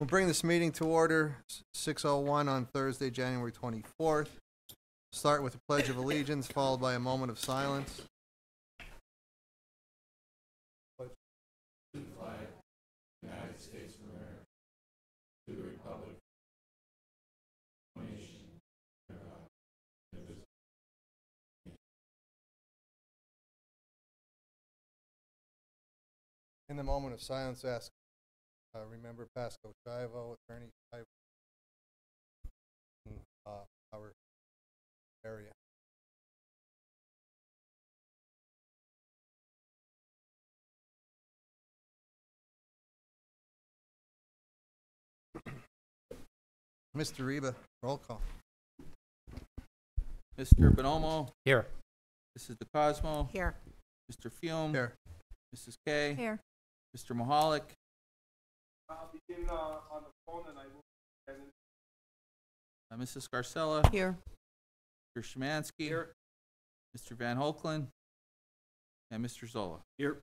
We'll bring this meeting to order, 6:01 on Thursday, January 24th. Start with the Pledge of Allegiance, followed by a moment of silence. United States of America, to the republic, nation, In the moment of silence, ask, remember Pasco Chivo, Attorney Chivo, in our area. Mr. Reba, roll call. Mr. Bonomo? Here. Mrs. DeCosmo? Here. Mr. Fiume? Here. Mrs. Kay? Here. Mr. Mahalik? I'll begin on the phone and I will. Mrs. Scarcella? Here. Mr. Szymanski? Here. Mr. Van Hoekelen? And Mr. Zola? Here.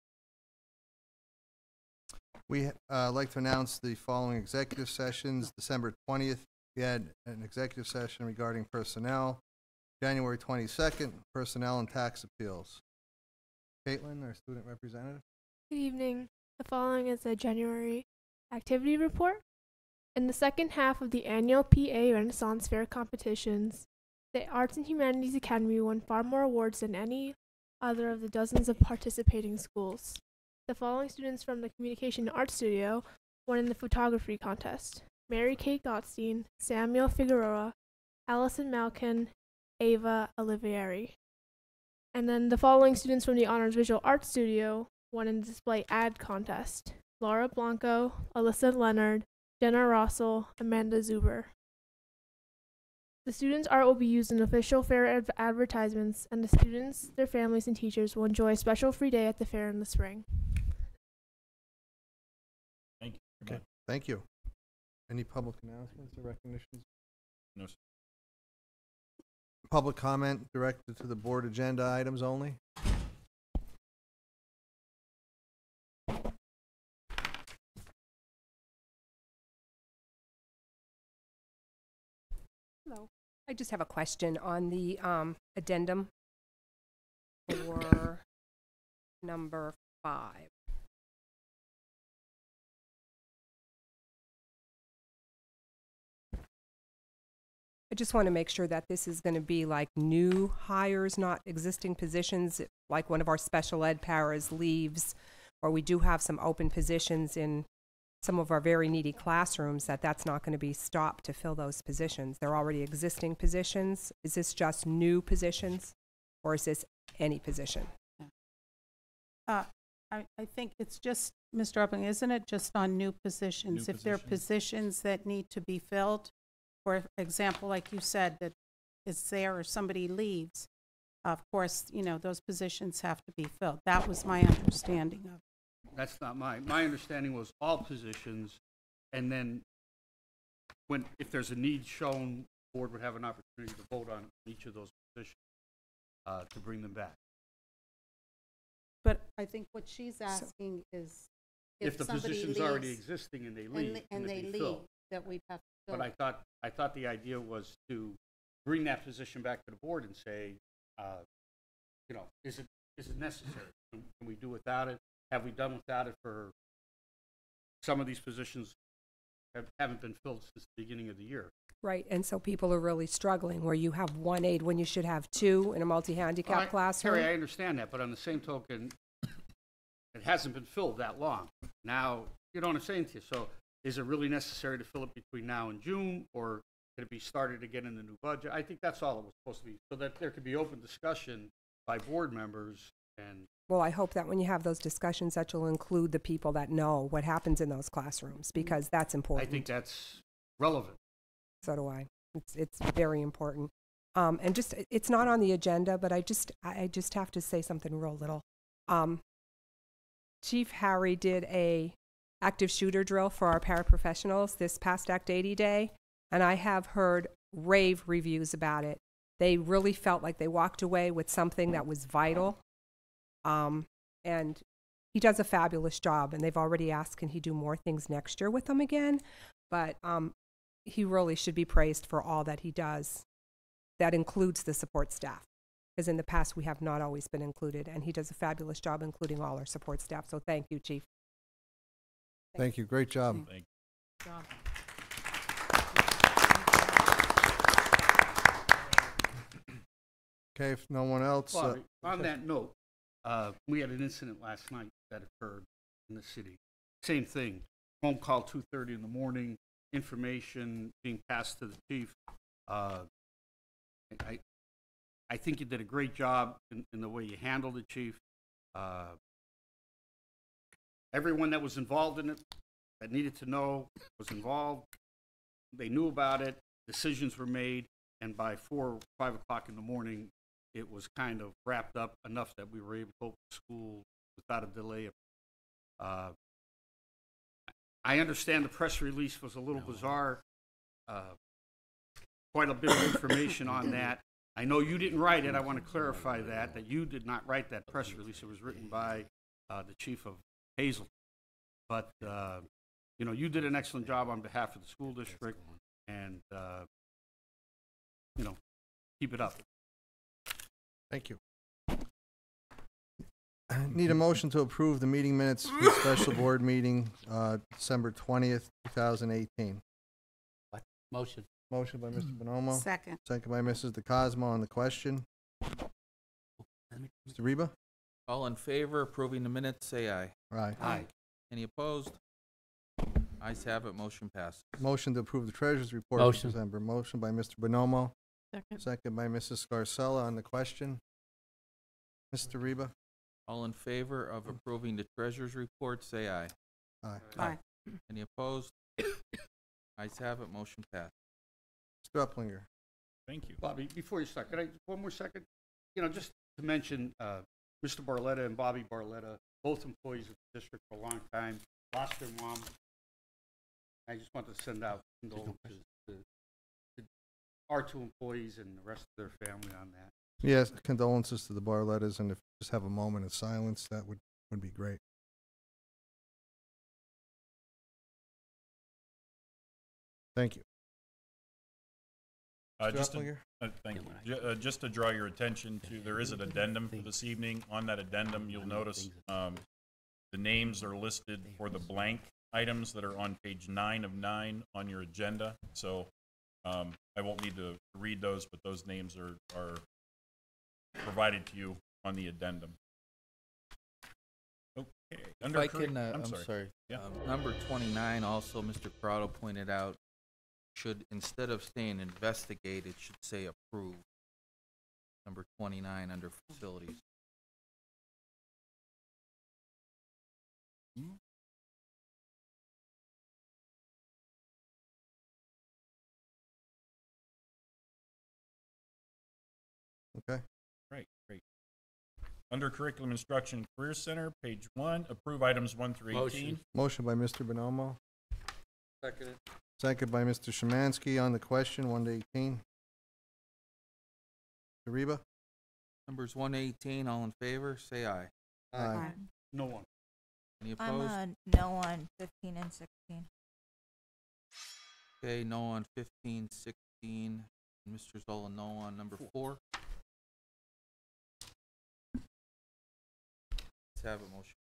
We like to announce the following executive sessions. December 20th, we had an executive session regarding personnel. January 22nd, personnel and tax appeals. Caitlin, our student representative. Good evening. The following is a January activity report. In the second half of the annual PA Renaissance Fair competitions, the Arts and Humanities Academy won far more awards than any other of the dozens of participating schools. The following students from the Communication Arts Studio won in the photography contest: Mary Kate Gottstein, Samuel Figueroa, Allison Malkin, Ava Olivieri. And then the following students from the Honors Visual Arts Studio won in the display ad contest: Laura Blanco, Alyssa Leonard, Jenna Russell, Amanda Zuber. The students' art will be used in official fair advertisements, and the students, their families, and teachers will enjoy a special free day at the fair in the spring. Thank you. Okay, thank you. Any public announcements or recognitions? No, sir. Public comment directed to the board agenda items only. Hello. I just have a question on the addendum for number 5. I just want to make sure that this is going to be like new hires, not existing positions, like one of our special ed paras leaves, or we do have some open positions in some of our very needy classrooms, that's not going to be stopped to fill those positions. They're already existing positions. Is this just new positions, or is this any position? I think it's just, Mr. Upping, isn't it just on new positions? If there are positions that need to be filled, for example, like you said, that is there or somebody leaves, of course, you know, those positions have to be filled. That was my understanding of it. That's not my understanding was all positions, and then if there's a need shown, the board would have an opportunity to vote on each of those positions to bring them back. But I think what she's asking is If the somebody position's leaves already existing and they leave, and they be leave, filled. that we'd have to fill. But I thought the idea was to bring that position back to the board and say, you know, is it necessary? Can we do without it? Have we done without it for some of these positions haven't been filled since the beginning of the year? Right, and so people are really struggling where you have one aide when you should have 2 in a multi-handicap classroom. Terry, I understand that, but on the same token, it hasn't been filled that long. Now, you know what I'm saying to you. So is it really necessary to fill it between now and June, or could it be started again in the new budget? I think that's all it was supposed to be, so that there could be open discussion by board members. And well, I hope that when you have those discussions that you'll include the people that know what happens in those classrooms, because that's important. I think that's relevant. So do I. It's very important. And just, it's not on the agenda, but I just have to say something real little. Chief Harry did a active shooter drill for our paraprofessionals this past Act 80 day, and I have heard rave reviews about it. They really felt like they walked away with something that was vital. And he does a fabulous job, and they've already asked, can he do more things next year with them again? but he really should be praised for all that he does. That includes the support staff, because in the past we have not always been included, and he does a fabulous job including all our support staff. So thank you, Chief. Thank you. Great job. Thank Job. Okay, if no one else, Bobby, on that note, we had an incident last night that occurred in the city. Same thing, phone call 2:30 in the morning, information being passed to the chief. I think you did a great job in the way you handled it, Chief. Everyone that was involved in it, that needed to know, was involved. They knew about it, decisions were made, and by 4 or 5 o'clock in the morning, it was kind of wrapped up enough that we were able to open school without a delay. I understand the press release was a little bizarre. Quite a bit of information on that. I know you didn't write it. I want to clarify that you did not write that press release. It was written by the chief of Hazleton. But, you know, you did an excellent job on behalf of the school district, and, you know, keep it up. thank you. Need a motion to approve the meeting minutes for the special board meeting, December 20th, 2018. Motion. Motion by Mr. Bonomo, Second. second by Mrs. DeCosmo on the question. Mr. Reba? All in favor approving the minutes, say aye. Aye. Aye. Any opposed? Ayes have it, motion passes. Motion to approve the treasurer's report Motion. for December. Motion by Mr. Bonomo, Second. second by Mrs. Scarcella on the question. Mr. Reba? All in favor of approving the treasurer's report, say aye. Aye. Aye. Any opposed? Ayes have it, motion passed. Mr. Uplinger? Thank you. Bobby, before you start, can I, one more second? You know, just to mention, Mr. Barletta and Bobby Barletta, both employees of the district for a long time, lost their mom. I just want to send out condolences to our 2 employees and the rest of their family on that. Yes, condolences to the Barlettas, and if you just have a moment of silence, that would be great. Thank you. Mr. Just Uplinger? thank you. Just to draw your attention to, there is an addendum for this evening. On that addendum, you'll notice the names are listed for the blank items that are on page 9 of 9 on your agenda. So I won't need to read those, but those names are provided to you on the addendum. Okay. If I can, I'm sorry. Yeah. Number 29, also, Mr. Corrado pointed out, should, instead of saying investigate, it should say approve. Number 29 under facilities. Okay. Great. Under Curriculum Instruction and Career Center, page 1, approve items 1 through 18. Motion. Motion by Mr. Bonomo, Second. second by Mr. Szymanski on the question, 1 to 18. Mr. Reba? Numbers 1 to 18, all in favor, say aye. Aye. No one. Any I'm opposed? a no on 15 and 16. Okay, no on 15, 16. Mr. Zola, no on number 4. Let's have a motion.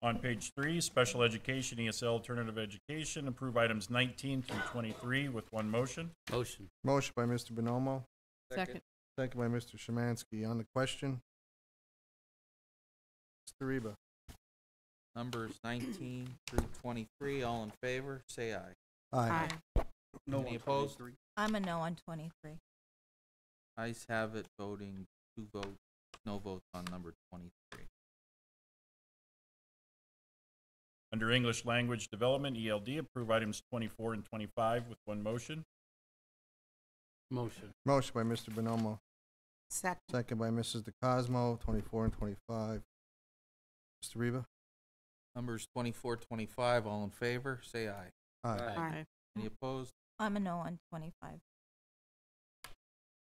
On page 3, Special Education, ESL Alternative Education, approve items 19 through 23 with 1 motion. Motion. Motion by Mr. Bonomo, Second. second by Mr. Szymanski on the question. Mr. Reba? Numbers 19 through 23, all in favor, say aye. Aye. No Any one. opposed? 23. I'm a no on 23. Ayes have it, voting 2 votes, no votes on number 23. Under English Language Development, ELD, approve items 24 and 25 with 1 motion. Motion. Motion by Mr. Bonomo, Second. second by Mrs. DeCosmo, 24 and 25. Mr. Reba? Numbers 24, 25, all in favor, say aye. Aye. Aye. Any opposed? I'm a no on 25.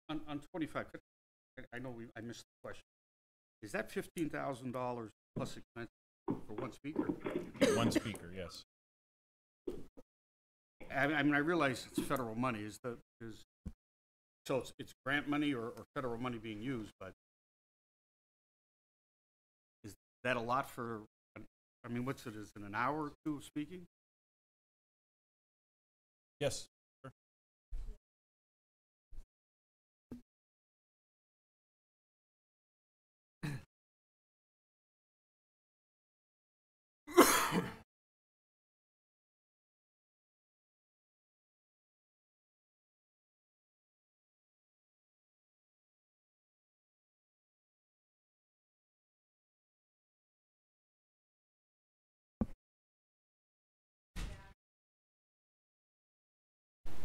On 25, I know I missed the question. Is that $15,000 plus expenses For one speaker? One speaker, yes. I mean, I realize it's federal money, so it's grant money or federal money being used, but is that a lot for, I mean, what's it, is it an hour or two of speaking? Yes. Sure.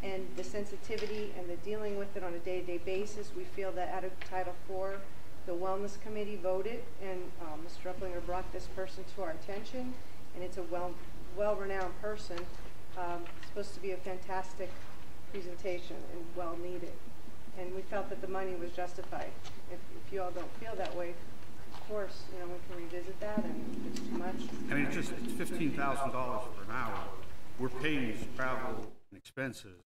And the sensitivity and the dealing with it on a day-to-day basis, we feel that out of Title IV, the Wellness Committee voted, and Mr. Upplinger brought this person to our attention, and it's a well-renowned person. It's supposed to be a fantastic presentation and well-needed. And we felt that the money was justified. If you all don't feel that way, of course, you know, we can revisit that, and if it's too much. I mean, it's $15,000 for an hour. We're paying his travel and expenses.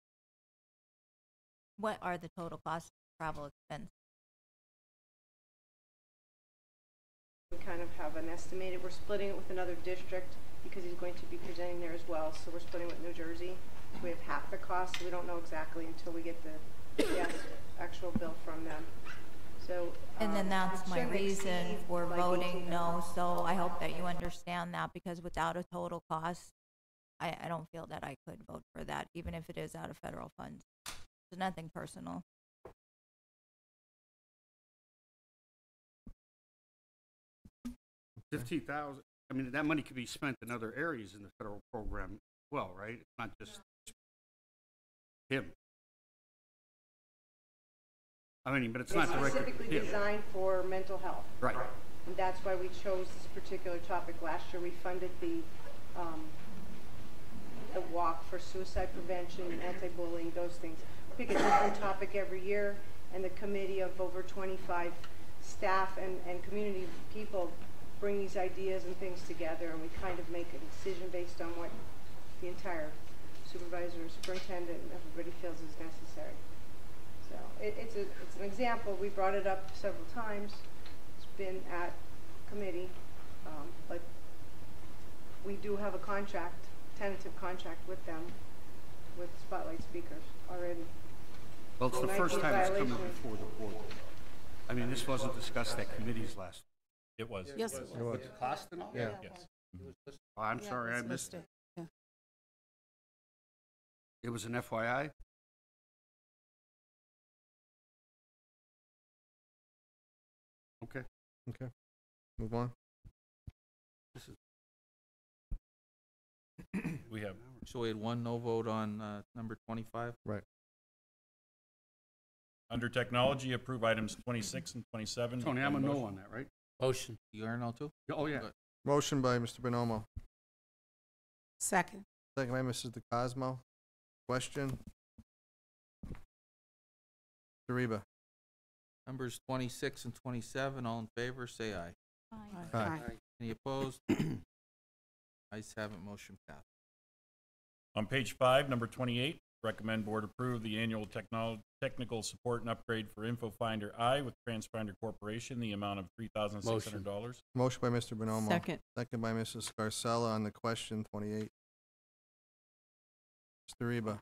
What are the total costs of travel expense? We kind of have an estimated, we're splitting it with another district because he's going to be presenting there as well, so we're splitting with New Jersey. So we have half the cost, so we don't know exactly until we get the actual bill from them. So, And then that's my shouldn't reason exceed for like voting no, $18,000. so I hope that you understand that, because without a total cost, I don't feel that I could vote for that, even if it is out of federal funds. It's nothing personal. $15,000. I mean, that money could be spent in other areas in the federal program as well, right? It's not just him. I mean, but it's not It's directed specifically at him. designed for mental health. Right. And that's why we chose this particular topic last year. We funded the walk for suicide prevention, anti-bullying, those things. We pick a different topic every year, and the committee of over 25 staff and community people bring these ideas and things together, and we kind of make a decision based on what the entire supervisor, superintendent, and everybody feels is necessary. So it's an example. We brought it up several times. It's been at committee, but we do have a contract, tentative contract with them, with spotlight speakers already. Well, it's the It might first be a time it's coming violation. before the board. I mean, this wasn't discussed at committees last. It was. Yes. With the cost and all? Yeah. Yes. Oh, I'm Yeah, sorry, I it's missed it. listed. Yeah. It was an FYI? Okay. Okay, move on. This is We have So we had one no vote on number 25. under technology, approve items 26 and 27. Tony, I'm a no on that, right? Motion. You are no too? Oh, yeah. Good. Motion by Mr. Bonomo, Second. second by Mrs. DeCosmo. Question? Mr. Reba? Numbers 26 and 27, all in favor, say aye. Aye. Any opposed? Ayes have it, motion passed. On page 5, number 28, recommend board approve the annual technical support and upgrade for InfoFinder I with TransFinder Corporation, the amount of $3,600. Motion by Mr. Bonomo. Second. Second by Mrs. Scarcella on the question, 28. Mr. Reba?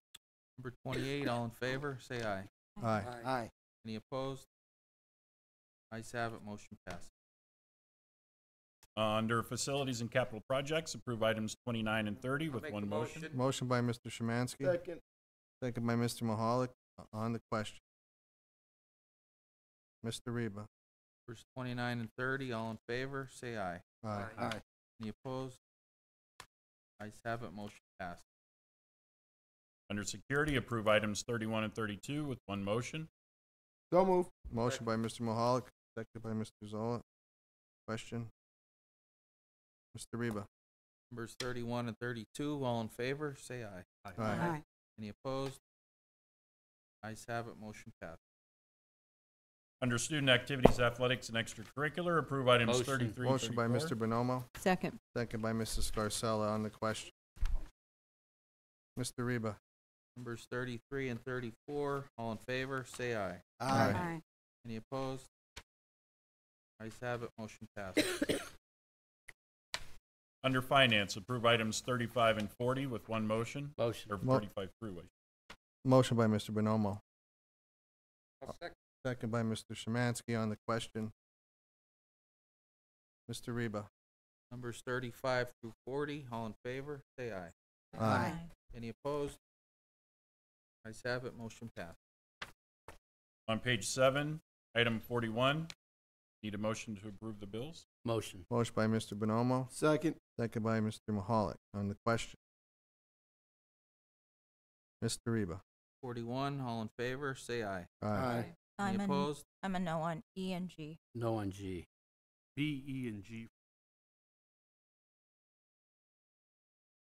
Number 28, all in favor, say aye. Aye. Aye. Any opposed? Ayes have it, motion passed. Under facilities and capital projects, approve items 29 and 30 with one motion. Motion by Mr. Szymanski. Second. Second by Mr. Mahalik on the question. Mr. Reba? Numbers 29 and 30, all in favor, say aye. Aye. Aye. Any opposed? Ayes have it, motion passed. Under security, approve items 31 and 32 with one motion. So move. Motion by Mr. Mahalik, second by Mr. Zola. Question. Mr. Reba? Numbers 31 and 32, all in favor, say aye. Aye. Any opposed? Ayes have it, motion passed. Under student activities, athletics, and extracurricular, approve items Motion. 33, Motion by 34. Mr. Bonomo, Second. second by Mrs. Scarcella on the question. Mr. Reba? Numbers 33 and 34, all in favor, say aye. Aye. Any opposed? Ayes have it, motion passes. Under finance, approve items 35 and 40 with one motion, Motion. or Mo- 35 through. Motion by Mr. Bonomo, I'll second. second by Mr. Szymanski on the question. Mr. Reba? Numbers 35 through 40, all in favor, say aye. Aye. Any opposed? Ayes have it, motion passed. On page 7, item 41, need a motion to approve the bills. Motion. Motion by Mr. Bonomo, Second. second by Mr. Mahalik on the question. Mr. Reba? 41, all in favor, say aye. Aye. Any opposed? I'm a no on E and G. No on G. B, E, and G.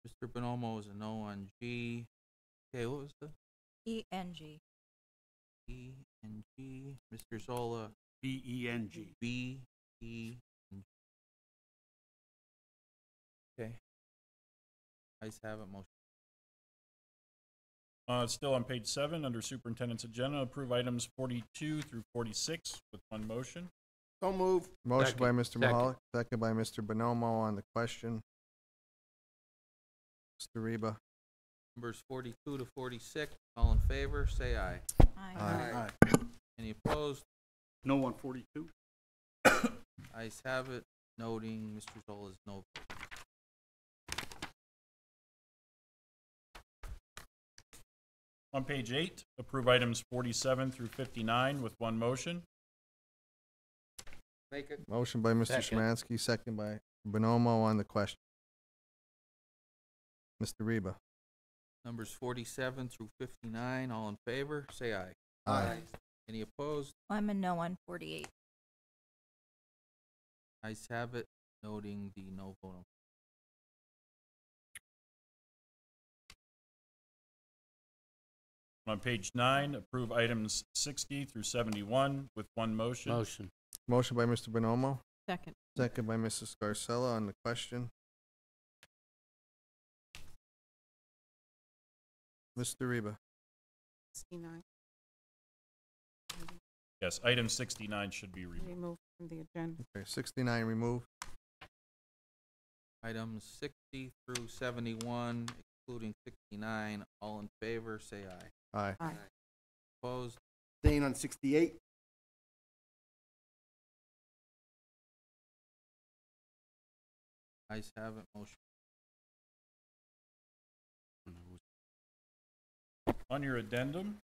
Mr. Bonomo is a no on G. Okay, what was the E and G. E and G? Mr. Zola, B, E, N, G. B, E, and G. Okay. Ayes have it, motion. Still on page 7, under superintendent's agenda, approve items 42 through 46 with one motion. So move. Motion by Mr. Second. Mahalik, second by Mr. Bonomo on the question. Mr. Reba? Numbers 42 to 46, all in favor, say aye. Aye. Any opposed? No on 42. Ayes have it, noting Mr. Zola's no vote. On page 8, approve items 47 through 59 with one motion. Make it. Motion by Mr. Second. Szymanski, second by Bonomo on the question. Mr. Reba? Numbers 47 through 59, all in favor, say aye. Aye. Any opposed? I'm a no on 48. Ayes have it, noting the no vote. On page 9, approve items 60 through 71 with one motion. Motion. Motion by Mr. Bonomo, Second. second by Mrs. Scarcella on the question. Mr. Reba? 69, Yes, item 69 should be removed. removed from the agenda. Okay, 69 removed. Items 60 through 71, excluding 69, all in favor, say aye. Aye. Aye. Opposed? Staying on 68. Ayes have it, motion. On your addendum,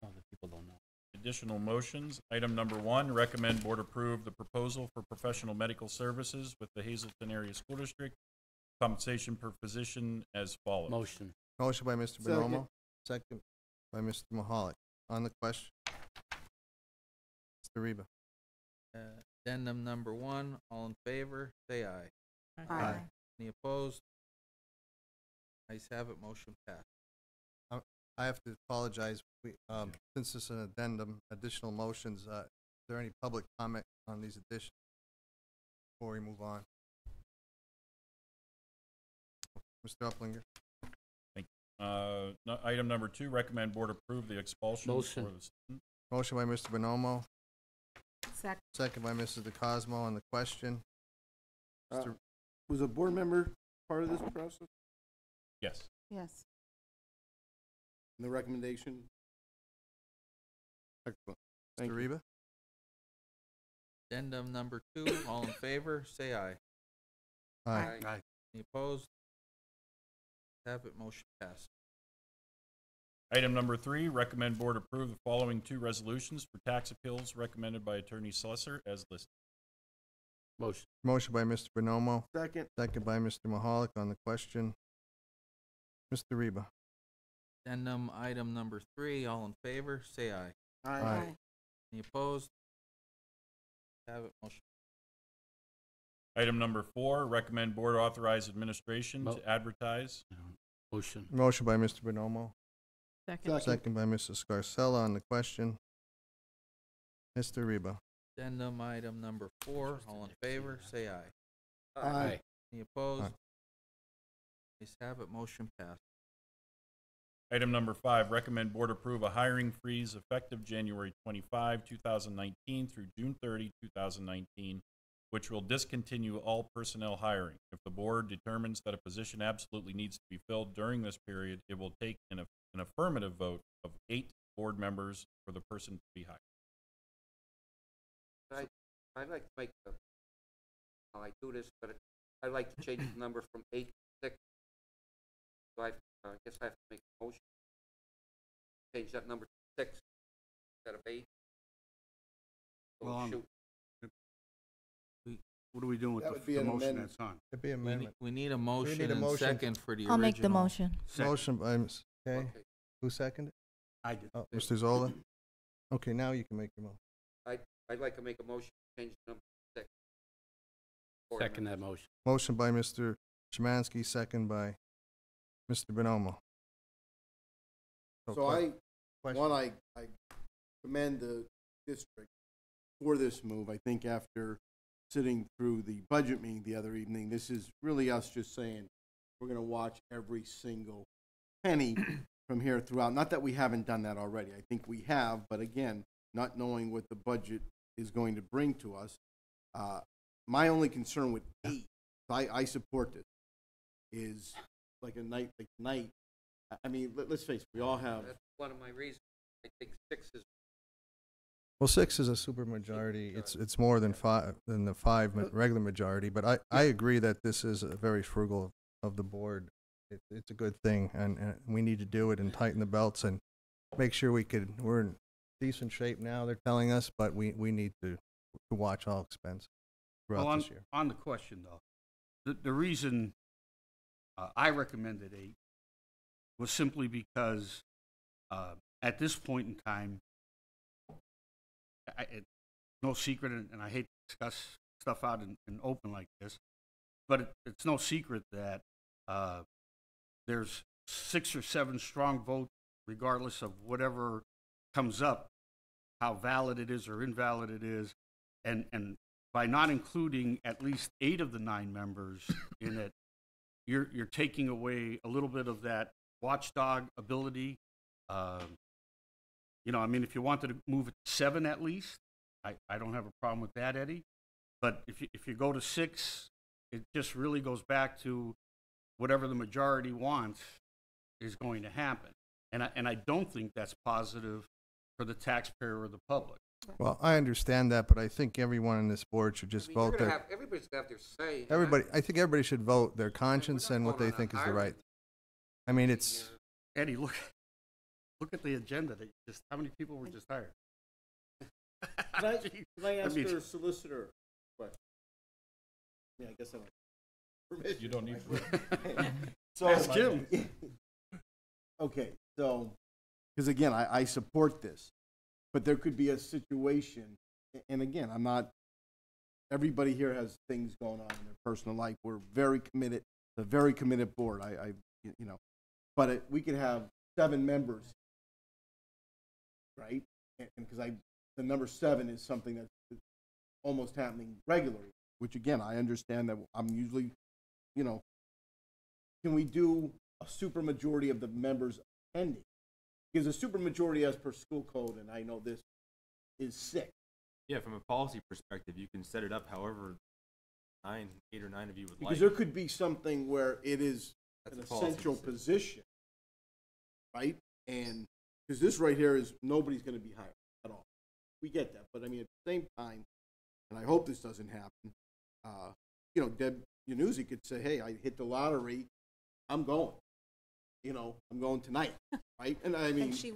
Oh, the people don't know. additional motions. Item number 1, recommend board approve the proposal for professional medical services with the Hazleton Area School District. Compensation per physician as follows. Motion. Motion by Mr. Second. Bonomo, second by Mr. Mahalik on the question. Mr. Reba? Addendum number 1, all in favor, say aye. Aye. Any opposed? Ayes have it, motion passed. I have to apologize. Since it's an addendum, additional motions, is there any public comment on these additions before we move on? Mr. Uplinger? Item number 2, recommend board approve the expulsion Motion. for the student. Motion by Mr. Bonomo, Second. second by Mrs. DeCosmo on the question. Mr. Was a board member part of this process? Yes. Yes. The recommendation? Excellent. Thank Mr. you. Reba? Addendum number 2, all in favor, say aye. Aye. Aye. Any opposed? Have it, motion passed. Item number 3, recommend board approve the following 2 resolutions for tax appeals recommended by Attorney Slesser as listed. Motion. Motion by Mr. Bonomo, Second. second by Mr. Mahalik on the question. Mr. Reba? Addendum item number 3, all in favor, say aye. Aye. Any opposed? Have it, motion. Item number 4, recommend board authorize administration Mo- to advertise. Motion. Motion by Mr. Bonomo, Second. second by Mrs. Scarcella on the question. Mr. Reba. Addendum item number 4, all in favor, say aye. Aye. Any opposed? Aye. Ayes have it, motion passed. Item number 5, recommend board approve a hiring freeze effective January 25, 2019 through June 30, 2019, which will discontinue all personnel hiring. If the board determines that a position absolutely needs to be filled during this period, it will take an affirmative vote of 8 board members for the person to be hired. I'd like to make how I do this, but I'd like to change the number from 8 to 6. So I guess I have to make a motion. Change that number to 6 instead of 8. So Well, shoot. What are we doing with That the, would be the an motion amendment. that's on? It'd be We amendment. need a motion need a and motion. second for the original. I'll make the motion. Second. Motion by Ms. Okay. Okay. Who seconded? I did. Oh, Mr. Zola? Okay, now you can make your motion. I'd like to make a motion to change the number to 6. Board Second that members. motion. Motion by Mr. Szymanski, second by Mr. Bonomo. So I commend the district for this move. I think after sitting through the budget meeting the other evening, this is really us just saying, we're gonna watch every single penny from here throughout. Not that we haven't done that already. I think we have, but again, not knowing what the budget is going to bring to us. My only concern with 8, I support this, is like a night like tonight. I mean, let's face it, we all have. That's one of my reasons. I think 6 is. Well, 6 is a supermajority. It's more than 5 than the 5 regular majority. But I agree that this is a very frugal of the board. It's a good thing, and we need to do it and tighten the belts and make sure we're in decent shape now. They're telling us, but we need to watch all expense throughout this year. On the question though, the reason I recommended 8 was simply because at this point in time, it's no secret, and I hate to discuss stuff out in open like this, but it's no secret that there's 6 or 7 strong votes, regardless of whatever comes up, how valid it is or invalid it is, and by not including at least 8 of the 9 members in it, you're taking away a little bit of that watchdog ability. You know, I mean, if you wanted to move it to 7 at least, I don't have a problem with that, Eddie. But if you go to 6, it just really goes back to whatever the majority wants is going to happen. And I don't think that's positive for the taxpayer or the public. Well, I understand that, but I think everyone on this board should just vote their. Everybody's gonna have their say. I think everybody should vote their conscience and what they think is the right. I mean, it's. Eddie, look at the agenda. How many people were just hired? Can I ask her solicitor a question? Yeah, I guess I don't. Permission. You don't need So, ask Jim. Okay, so, because again, I support this, but there could be a situation, and again, I'm not, everybody here has things going on in their personal life. We're very committed, a very committed board. You know, but we could have 7 members, right? And because the number 7 is something that's almost happening regularly, which again, I understand that I'm usually, you know, can we do a supermajority of the members attending? Because a supermajority as per school code, and I know this, is 6. Yeah, from a policy perspective, you can set it up however 8 or 9 of you would Because like. there could be something where it is That's an a policy essential decision. position, right? And because this right here is nobody's going to be hired at all. We get that, but I mean at the same time, and I hope this doesn't happen. You know, Deb Yanuzzi could say, "Hey, I hit the lottery. I'm going. You know, I'm going tonight, right?" And I mean, she's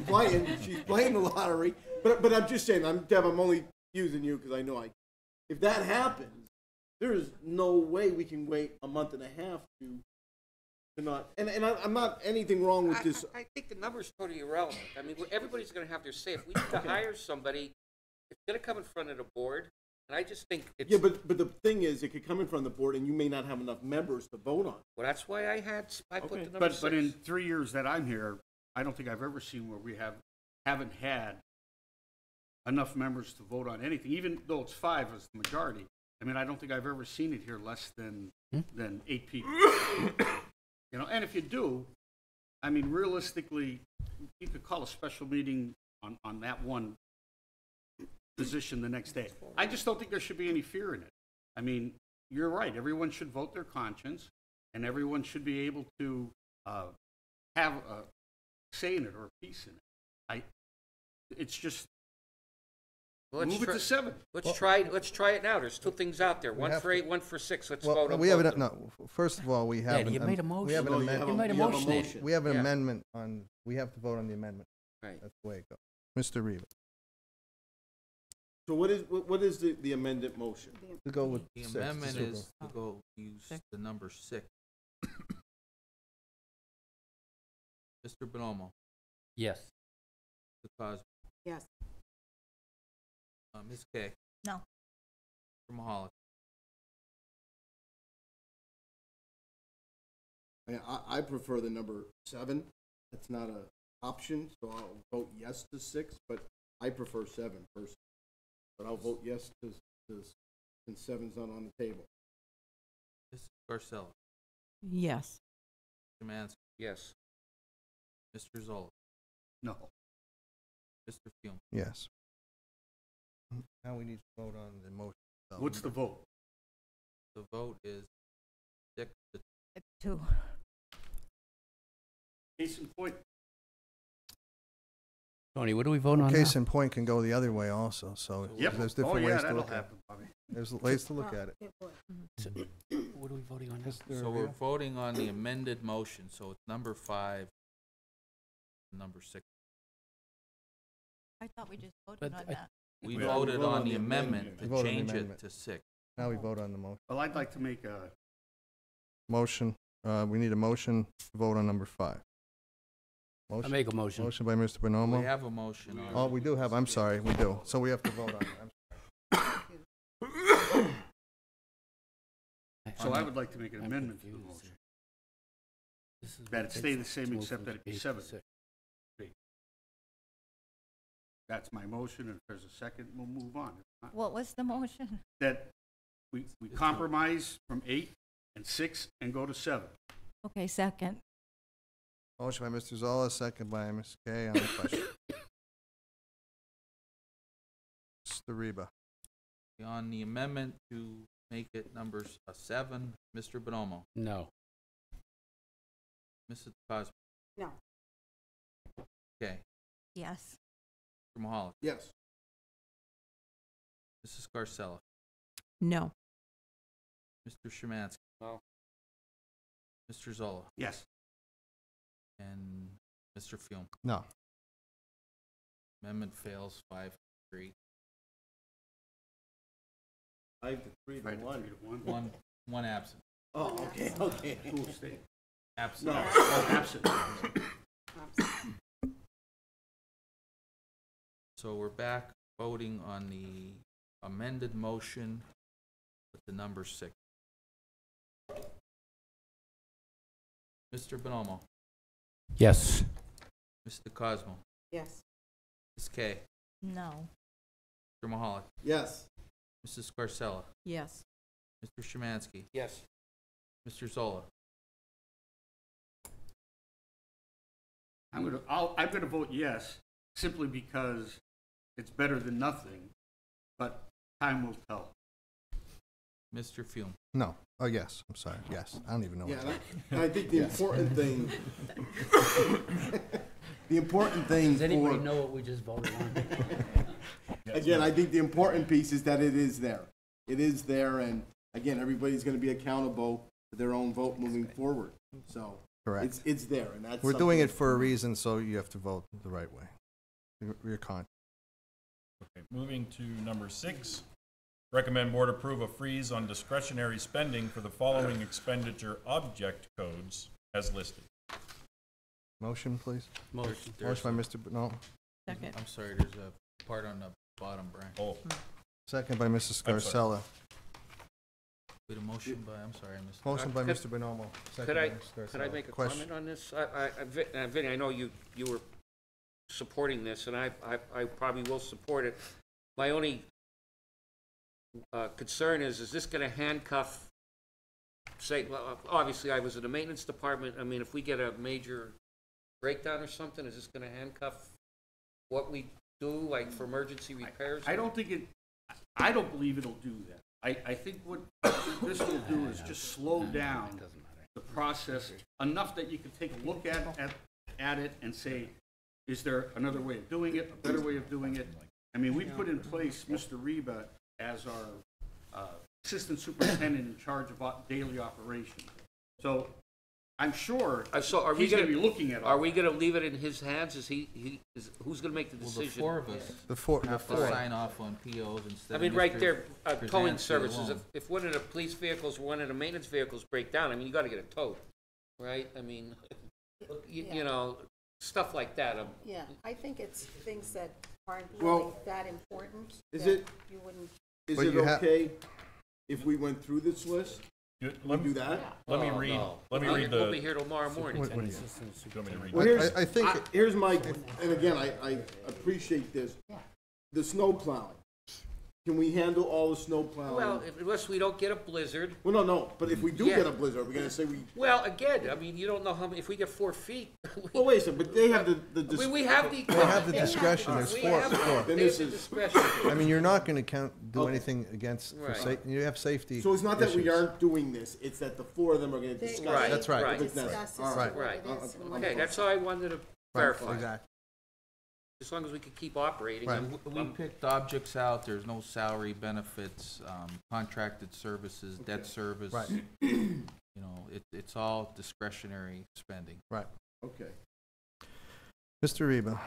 playing the lottery. But I'm just saying, Deb, I'm only using you because I know if that happens, there is no way we can wait a month and a half to not. And I'm not anything wrong with this. I think the number's totally irrelevant. I mean, everybody's going to have their say. If we need to hire somebody, it's going to come in front of the board. And I just think it's... Yeah, but the thing is, it could come in front of the board, and you may not have enough members to vote on. Well, that's why I put the number But 6. but in 3 years that I'm here, I don't think I've ever seen where we haven't had enough members to vote on anything, even though it's 5 as the majority. I mean, I don't think I've ever seen it here less than 8 people. You know, and if you do, I mean, realistically, you could call a special meeting on that one position the next day. I just don't think there should be any fear in it. I mean, you're right, everyone should vote their conscience, and everyone should be able to have a say in it or a piece in it. It's just, Well, move it to 7. Let's try it now. There's 2 things out there, one have for 8, one for 6. Let's Well, vote on we have both an, of them. no, first of all, we have. Yeah, you made a motion. We have an No, you amendment. You made a you have a motion. motion. We have an Yeah. amendment on, we have to vote on the amendment. Right. That's the way it goes. Mr. Reba, So what is the amended motion? to go with The 6. amendment Super. is to go use the number 6. Mr. Bonomo, Yes. Mr. Cosmo, Yes. Ms. Kay, No. Mr. Mahalik. I prefer the number 7. That's not a option, so I'll vote yes to 6, but I prefer 7 personally. But I'll vote yes to since 7's not on the table. Mrs. Garcella, Yes. Szymanski, Yes. Mr. Zola, No. Mr. Fume. Yes. Now we need to vote on the motion. itself. What's the vote? The vote is 6 to 2. Case in point, Tony, what do we vote on Case now? in point can go the other way also, so yep. there's Oh, different yeah, ways to that'll look at it. happen, Bobby. There's ways to look at it. So, what are we voting on now? So we're voting on the amended motion, so it's number 5, number 6. I thought we just voted But on I- that. We Yeah, voted we vote on the amendment We to voted on the change it amendment. to 6. Now we vote on the motion. Well, I'd like to make a, Motion, we need a motion to vote on number 5. I Motion, make a motion. motion by Mr. We Bonomo. have a motion on Oh, it. we do have, I'm sorry, we do. So we have to vote on it. so I would like to make an amendment to the motion. That it stay the same except that it be 7. That's my motion, and if there's a second, we'll move on. If not, What was the motion? that we compromise from 8 and 6 and go to 7. Okay, second. Motion by Mr. Zola, second by Ms. Kay on the question. Mr. Reba. On the amendment to make it numbers 7, Mr. Bonomo, No. Mrs. Cosmo. No. Okay. Yes. Mr. Mahalik, Yes. Mrs. Garcella, No. Mr. Szymanski. No. Mr. Zola, Yes. and Mr. Fume. No. Amendment fails 5-3. 5 to 3 to 5 to 1. 3 to 1. One absent. Oh, okay. Who abstained? Absent. No. Oh, absent. So we're back voting on the amended motion with the number 6. Mr. Bonomo, Yes. Mr. Cosmo, Yes. Ms. Kay, No. Mr. Mahalik, Yes. Mrs. Garcella, Yes. Mr. Szymanski, Yes. Mr. Zola. I'm gonna vote yes, simply because it's better than nothing, but time will tell. Mr. Fume. No. Oh, yes, I'm sorry, yes. I don't even know. Yeah, what and and I think the Yes. important thing, the important thing Does anybody for, know what we just voted on? again, I think the important piece is that it is there. It is there, and again, everybody's gonna be accountable for their own vote moving forward. So, Correct. it's there, and that's We're doing something- it for a reason, so you have to vote the right way. Your con. Okay, moving to number 6. Recommend board approve a freeze on discretionary spending for the following expenditure object codes as listed. Motion, please. Motion. There's Motion by Mr. No. Second. I'm sorry, there's a part on the bottom, Brian. Oh, Second by Mrs. I'm sorry. Scarcella. With a motion by, I'm sorry, I missed. Motion by Could- Mr. Bonomo. Second Could by I, Mrs. could I Scarcella. make a Question. comment on this? Vinny, I know you were supporting this, and I probably will support it. My only concern is this gonna handcuff, say, well, obviously, I was in the maintenance department, I mean, if we get a major breakdown or something, is this gonna handcuff what we do, like for emergency repairs? I don't think I don't believe it'll do that. I think what this will do is just slow down the process enough that you can take a look at it and say, is there another way of doing it, a better way of doing it? I mean, we put in place Mr. Reba as our assistant superintendent in charge of daily operations. So I'm sure So are we he's going gonna to be looking at all Are we gonna leave it in his hands? Who's gonna make the Well, decision? the four of us have to sign off on POs instead I of mean, right Mr. there, towing Krasinski services, alone. if one of the police vehicles, or one of the maintenance vehicles break down, I mean, you gotta get it towed, right? I mean, you know, stuff like that. Yeah, I think it's things that aren't Well, really that important. is that it- You wouldn't. Is But it you ha- okay if we went through this list? Let Do that? Let me Oh, read, no. let me We'll- read We'll be the, here tomorrow morning. What do you- you want me to read? Well, the- here's, I think, here's my, and again, I appreciate this. The snow plowing. Can we handle all the snow plowing? Well, unless we don't get a blizzard. Well, no, but if we do Yeah. get a blizzard, we're gonna say we, Well, again, I mean, you don't know how many, if we get 4 feet. well, wait a second, but they have We have the. They have the discretion, there's We four. have- Then they have this the is- discretion. I mean, you're not gonna do Okay. anything against, Right. you have safety So it's not that we issues. aren't doing this, it's that the four of them are gonna discuss. Right, it. That's right. right. Discuss Discuss All as right. to what Right. it is and what Okay, it that's isn't. all I wanted to Right, verify. exactly. As long as we can keep operating. Right. and We picked objects out, there's no salary benefits, contracted services, debt service. Right. You know, it's all discretionary spending. Right. Okay. Mr. Reba,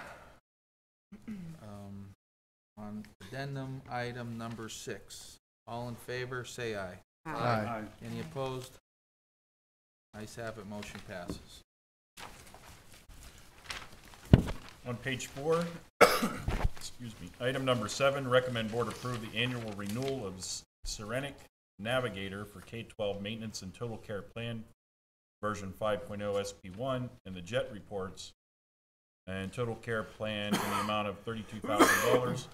On addendum item number 6, all in favor, say aye. aye. Any opposed? Ayes have it, motion passes. On page 4, excuse me, item number 7, recommend board approve the annual renewal of Serenic Navigator for K-12 maintenance and total care plan, version 5.0 SP1, and the JET reports, and total care plan in the amount of $32,000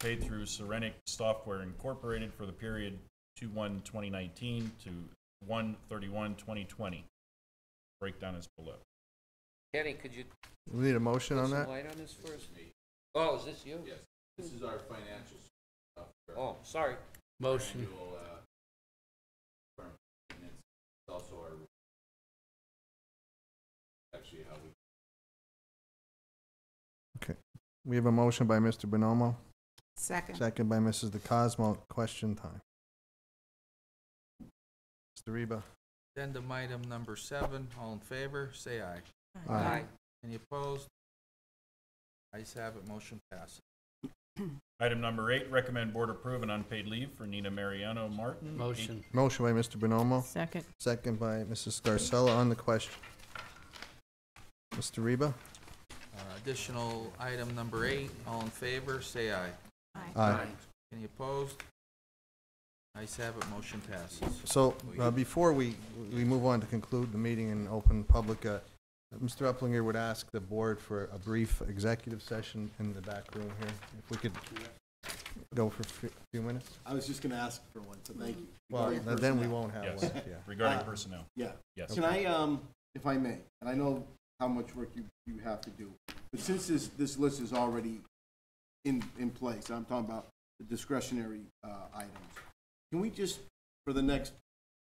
paid through Serenic Software Incorporated for the period 2/1/2019 to 1/31/2020. Breakdown is below. Kenny, could you We need a motion put on some that? light on this first? Oh, is this you? Yes, this is our financial Oh, sorry. Motion. It's also our, actually how we. We have a motion by Mr. Bonomo, Second. second by Mrs. DeCosmo. Question time. Mr. Reba, Addendum item number 7, all in favor, say aye. aye. Any opposed? Ayes have it, motion passes. Item number 8, recommend board approve an unpaid leave for Nina Mariano Martin. Motion. Motion by Mr. Bonomo, Second. second by Mrs. Scarcella on the question. Mr. Reba, Additional item number 8, all in favor, say aye. aye. Any opposed? Ayes have it, motion passes. So, before we move on to conclude the meeting and open public, Mr. Upplinger would ask the board for a brief executive session in the back room here. If we could go for a few minutes? I was just gonna ask for one, so thank you. Well, Regarding then we personnel. won't have Yes, one, yeah. regarding personnel. Yeah. Yes. Can I, if I may, and I know how much work you have to do, but since this list is already in place, I'm talking about the discretionary items, can we just, for the next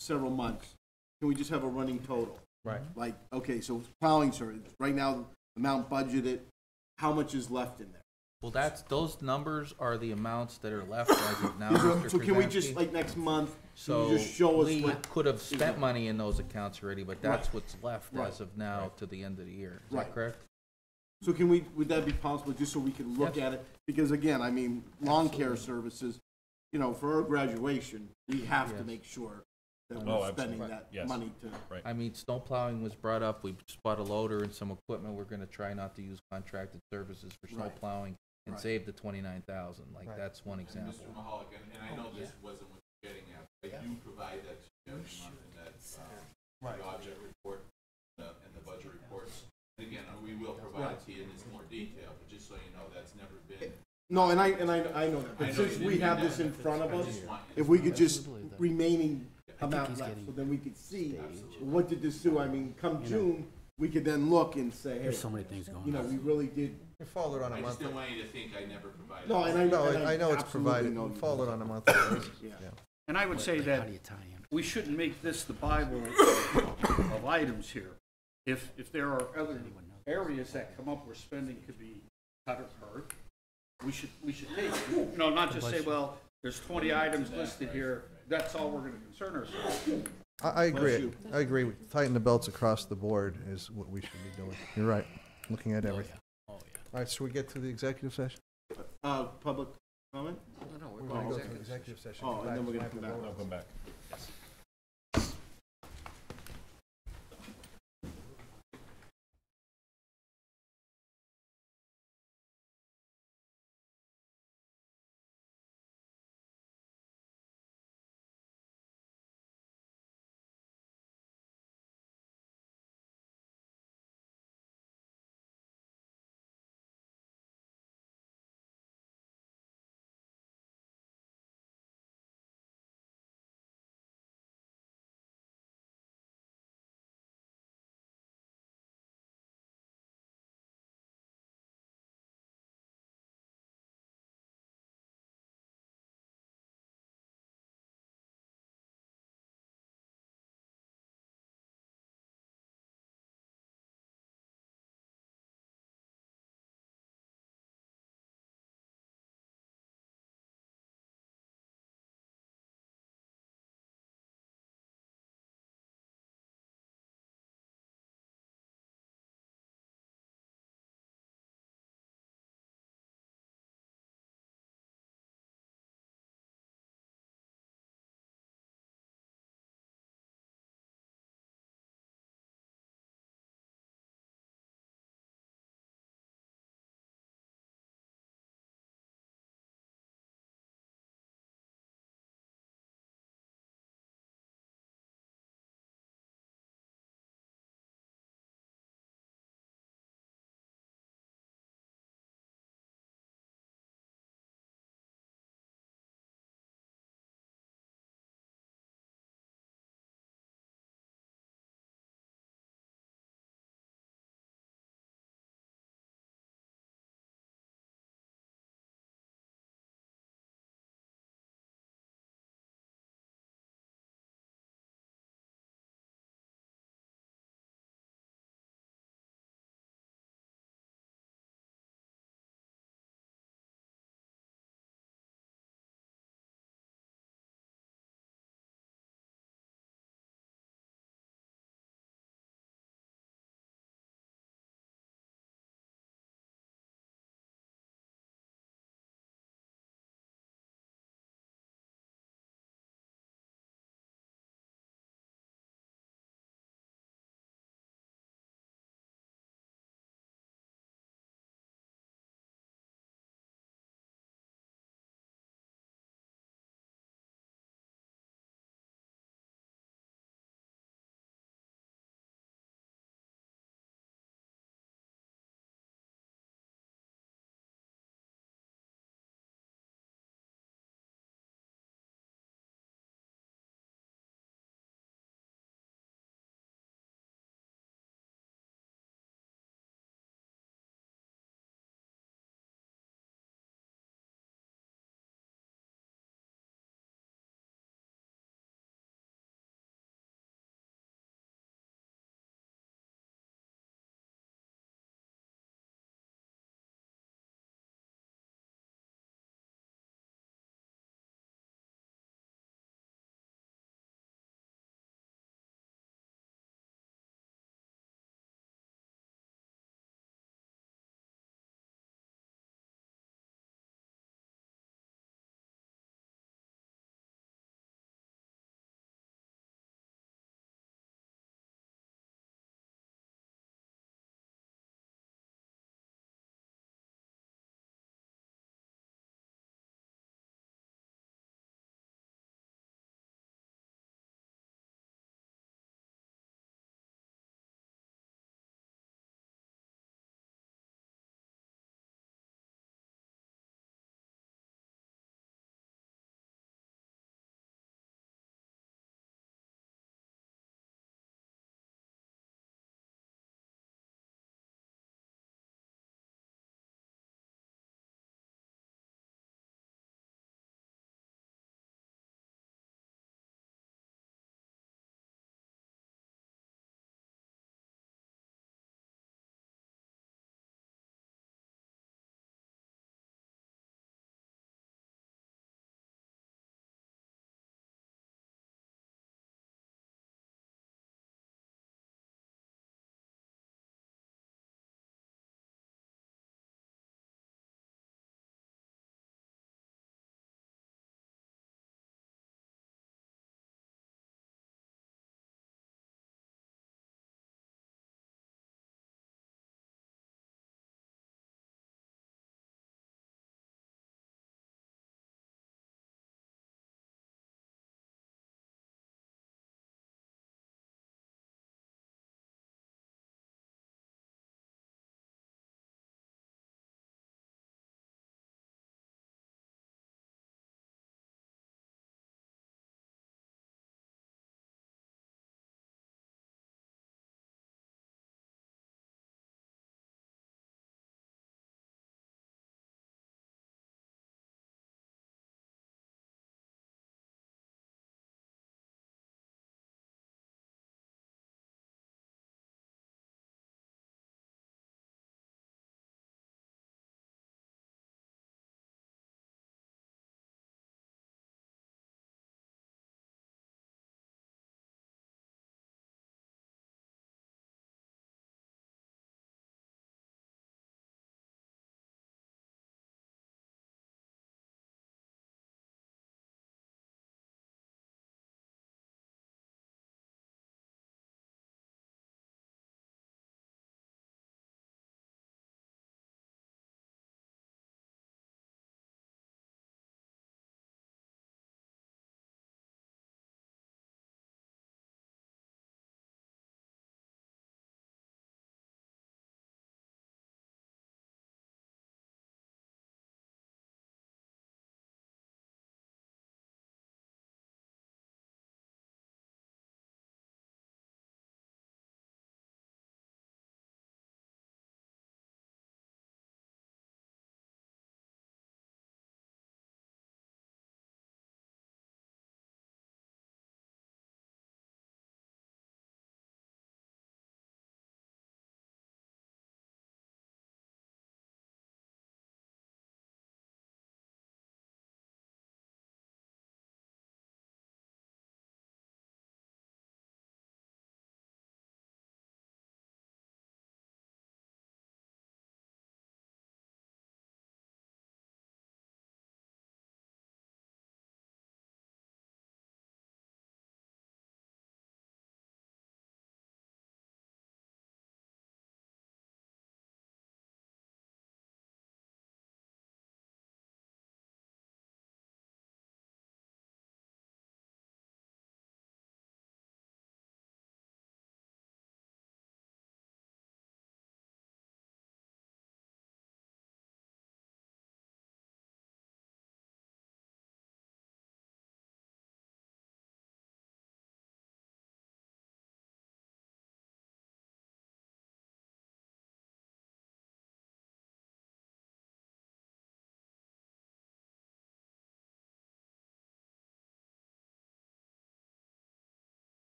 several months, can we just have a running total? Right. Like, okay, so plowing service, right now, amount budgeted, how much is left in there? Well, those numbers are the amounts that are left as of now, Mr. So can we Krasinski. just, like, next month, can So you just show us we what? could have is spent there? money in those accounts already, but that's Right. what's left Right. as of now to the end of the year. Is Right. that correct? So can we, would that be possible, just so we can look Yes. at it? Because again, I mean, lawn care services, you know, for our graduation, we have to Yes. make sure that Oh, we're spending absolutely. that Yes. money to. Right. I mean, snow plowing was brought up. We just bought a loader and some equipment. We're gonna try not to use contracted services for snow Right. plowing and Right. save the 29,000. Like, Right. that's one example. Mr. Mahalik, and I know this wasn't what you're getting at, but I do provide that to you every month in that, the object report, and the budget reports. And again, we will provide it to you in this more detail, but just so you know, that's never been No, and I know that, but since we have this in front of us, if we could just remaining amount left, so then we could see, what did this do? I mean, come June, we could then look and say, hey, There's so many things going you know, on. we really did. We followed on a I just monthly. didn't want you to think I never provided. No, and I know it's absolutely provided. know We you followed did. on a monthly basis. Yeah. And I would say How that do you tie in? we shouldn't make this the Bible of items here. If there are other areas that come up where spending could be cut or hurt, we should take it. You know, not just say, well, there's 20 items listed here, that's all we're gonna concern ourselves with. I agree. I agree. Tighten the belts across the board is what we should be doing. You're right. Looking at everything. Oh, yeah. All right, should we get to the executive session? Public comment? No, we're We're going going to go to executive. executive session. Oh, and then we're gonna come back. I'll come back.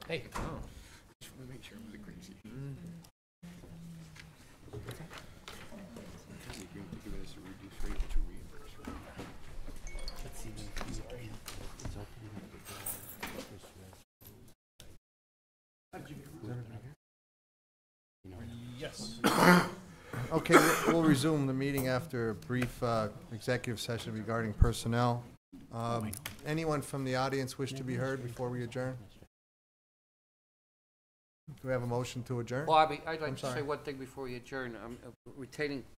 Hey. Oh. Just want to make sure it was crazy. Let's see. It's opening up the door. Yes. Okay, we'll resume the meeting after a brief executive session regarding personnel. Anyone from the audience wish to be heard before we adjourn? Do we have a motion to adjourn? Bobby, I'd I'm like to say sorry. one thing before we adjourn.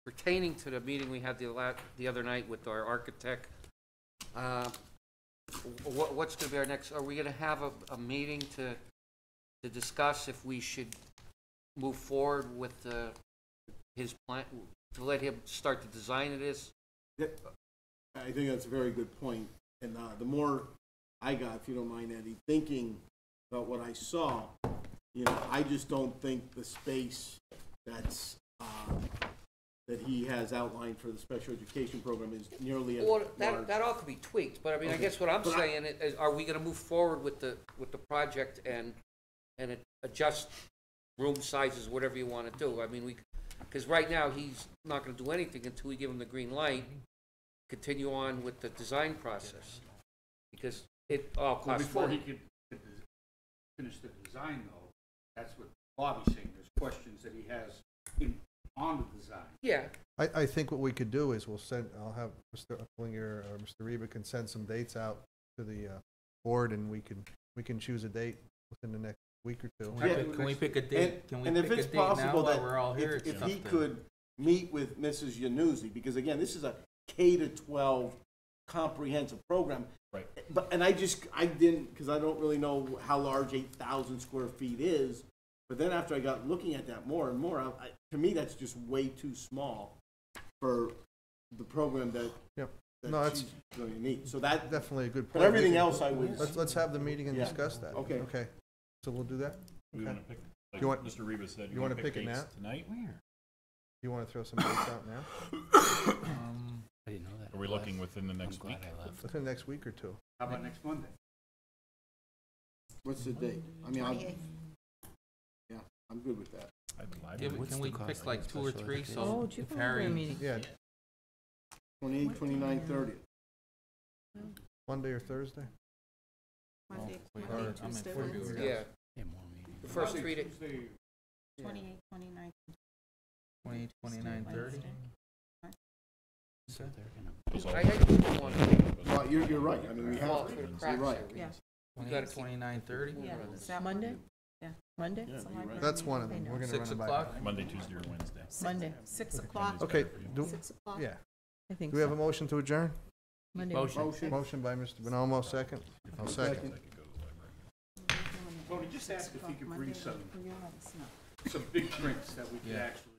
Pertaining to the meeting we had the other night with our architect, what's going to be our next, are we going to have a meeting to discuss if we should move forward with his plan, to let him start the design of this? I think that's a very good point. And the more I got, if you don't mind, Eddie, thinking about what I saw, you know, I just don't think the space that's that he has outlined for the special education program is nearly as Well, large. that all could be tweaked, but I mean, I Okay. guess what I'm But saying is, are we gonna move forward with the project and adjust room sizes, whatever you wanna do? I mean, because right now, he's not gonna do anything until we give him the green light, continue on with the design process. Because it all Well, costs before he money. could finish the design, though, that's what Bobby's saying, there's questions that he has on the design. Yeah, I think what we could do is I'll have Mr. Uplinger or Mr. Reba can send some dates out to the board, and we can choose a date within the next week or two. Can we pick a date? Can we And if pick a it's date now possible while that we're all here? It's if tough he to- could meet with Mrs. Yanuzzi, because again, this is a K-12 comprehensive program. Right. But, and I didn't, because I don't really know how large 8,000 square feet is. But then after I got looking at that more and more, to me, that's just way too small for the program that, Yep. that No, that's she's going to need. So that, definitely a good point. but everything We can- else I would. Let's have the meeting and Yeah. discuss that. Okay. Okay. So we'll do that? We Okay. want to pick, like You want- Mr. Reba said, you you wanna want to pick it dates now? tonight? Where? You want to throw some dates out now? I didn't know that. Are we looking within the next I'm week? glad I left. Within the next week or two. How about next Monday? What's the date? I mean, yeah, I'm good with that. Can we pick like 2 or 3, Oh, so do you if remember Harry... a meeting? Yeah, 28, 29, 30. Monday or Thursday? Monday, wait, Or- Monday, I'm in Tuesday, February. Wednesday. yeah, Yeah, more meetings. the first 3 days. 28, 29. 28, 29, 30? So they're gonna. I hate one thing. Well, you're right. I mean, we Fall have, through the you're cracks right. here. Yeah. We 28, gotta keep- 29, 30? Yeah, is that Monday? Yeah. Monday? Yeah, you're right. That's one of them. We're going to 6 run it by. o'clock? Monday, Tuesday, or Wednesday? Monday. 6 o'clock. Okay, 6 o'clock. yeah. I think Do we have so. a motion to adjourn? Monday. Motion. Motion by Mr. Bonomo, second. I'll second. Tony, just ask if he could bring some You'll have a snow. big prints that we could Yeah. actually